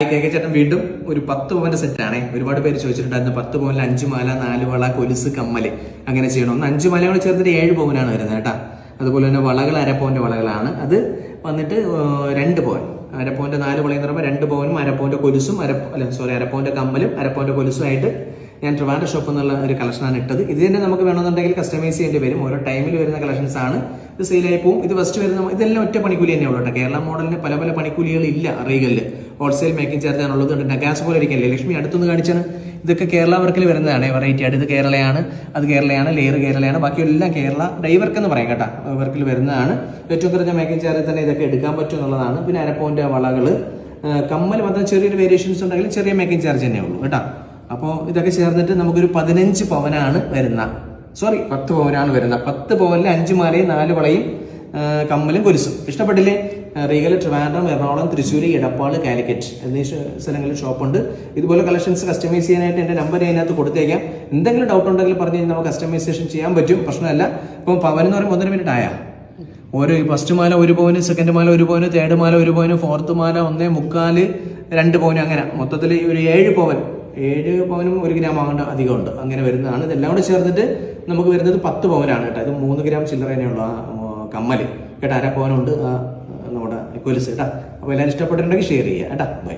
ചേട്ടൻ വീണ്ടും ഒരു 10 പവന്റെ സെറ്റാണേ. ഒരുപാട് പേര് ചോദിച്ചിട്ടുണ്ടായിരുന്നു 10 പവനിൽ 5 മാല 4 വള കൊലുസ് കമ്മല് അങ്ങനെ ചെയ്യണം. 5 മാല കൂടെ ചേർത്തിട്ട് 7 പവനാണ് വരുന്നത് കേട്ടാ. അതുപോലെ തന്നെ വളകൾ അരപ്പവന്റെ വളകളാണ്. അത് വന്നിട്ട് 2 പവൻ. അരപ്പവന്റെ 4 വളയെന്ന് പറയുമ്പോൾ 2 പവനും അരപ്പവന്റെ കൊലുസും അരപ്പവന്റെ കമ്മലും അരപ്പവന്റെ കൊലുസും ആയിട്ട് ഞാൻ ട്രിവാൻഡ്രം ഷോപ്പ് എന്നുള്ള ഒരു കളക്ഷനാണ് ഇട്ടത്. ഇത് തന്നെ നമുക്ക് വേണമെന്നുണ്ടെങ്കിൽ കസ്റ്റമൈസ് ചെയ്യേണ്ടി വരും. ഓരോ ടൈമിൽ വരുന്ന കളക്ഷൻസ് ആണ്. ഇത് സെയിലായി പോകും. ഇത് ഫസ്റ്റ് വരുന്ന ഇതെല്ലാം ഒറ്റ പണിക്കൂലി തന്നെ ഉള്ളൂ കേട്ടോ. കേരള മോഡലിന് പല പല പണിക്കൂലികൾ ഇല്ല. റീഗലിൽ ഹോൾസെയിൽ മേക്കിംഗ് ചാർജ് ആണുള്ളത്. നഗാസ് പോലെ ഇരിക്കല്ലേ. ലക്ഷ്മി അടുത്തൊന്ന് കാണിച്ചാണ്. ഇതൊക്കെ കേരള വർക്കിൽ വരുന്നതാണ്. വെറൈറ്റി ആയിട്ട് ഇത് കേരളയാണ്, അത് കേരളയാണ്, ലെയർ കേരളയാണ്, ബാക്കിയെല്ലാം കേരള ഡൈ വർക്ക് എന്ന് പറയും കേട്ടോ. വർക്കിൽ വരുന്നതാണ്. ഏറ്റവും കുറഞ്ഞ മേക്കിംഗ് ചാർജ് തന്നെ ഇതൊക്കെ എടുക്കാൻ പറ്റും എന്നുള്ളതാണ്. പിന്നെ അരപ്പവന്റെ വളകൾ കമ്മൽ മാത്രം ചെറിയൊരു വേരിയേഷൻസ് ഉണ്ടെങ്കിൽ ചെറിയ മേക്കിംഗ് ചാർജ് തന്നെ ഉള്ളൂ കേട്ടോ. അപ്പോൾ ഇതൊക്കെ ചേർന്നിട്ട് നമുക്കൊരു 15 പവനാണ് വരുന്ന 10 പവനാണ് വരുന്ന. 10 പവനിൽ 5 മാലയും 4 വളയും കമ്മലും കൊലുസും. ഇഷ്ടപ്പെട്ടില്ലേ? റീഗൽ ട്രിവാൻഡ്രം, എറണാകുളം, തൃശ്ശൂർ, എടപ്പാള്, കാലിക്കറ്റ് എന്നീ സ്ഥലങ്ങളിൽ ഷോപ്പുണ്ട്. ഇതുപോലെ കളക്ഷൻസ് കസ്റ്റമൈസ് ചെയ്യാനായിട്ട് എൻ്റെ നമ്പർ അതിനകത്ത് കൊടുത്തേക്കാം. എന്തെങ്കിലും ഡൗട്ട് ഉണ്ടെങ്കിൽ പറഞ്ഞ് നമുക്ക് കസ്റ്റമൈസേഷൻ ചെയ്യാൻ പറ്റും. പ്രശ്നമല്ല. ഇപ്പം പവൻ എന്ന് പറയുമ്പോൾ 1.5 മിനിറ്റ് ആയാ ഒരു ഫസ്റ്റ് മാല 1 പവന്, സെക്കൻഡ് മാല 1 പവന്, തേർഡ് മാല 1 പവന്, ഫോർത്ത് മാല 1.25, 2 പവന്, അങ്ങനെ മൊത്തത്തിൽ ഒരു 7 പവൻ. 7 പവനും 1 ഗ്രാം ആകേണ്ട അധികമുണ്ട്. അങ്ങനെ വരുന്നതാണ്. ഇതെല്ലാം കൂടെ ചേർന്നിട്ട് നമുക്ക് വരുന്നത് 10 പവനാണ് കേട്ടോ. ഇത് 3 ഗ്രാം ചില്ലറ തന്നെയുള്ള കമ്മല് കേട്ടോ. അര പവനുണ്ട് നമ്മുടെ കൊലുസ് കേട്ടോ. അപ്പോൾ എല്ലാവരും ഇഷ്ടപ്പെട്ടിട്ടുണ്ടെങ്കിൽ ഷെയർ ചെയ്യുക കേട്ടോ. ബൈ.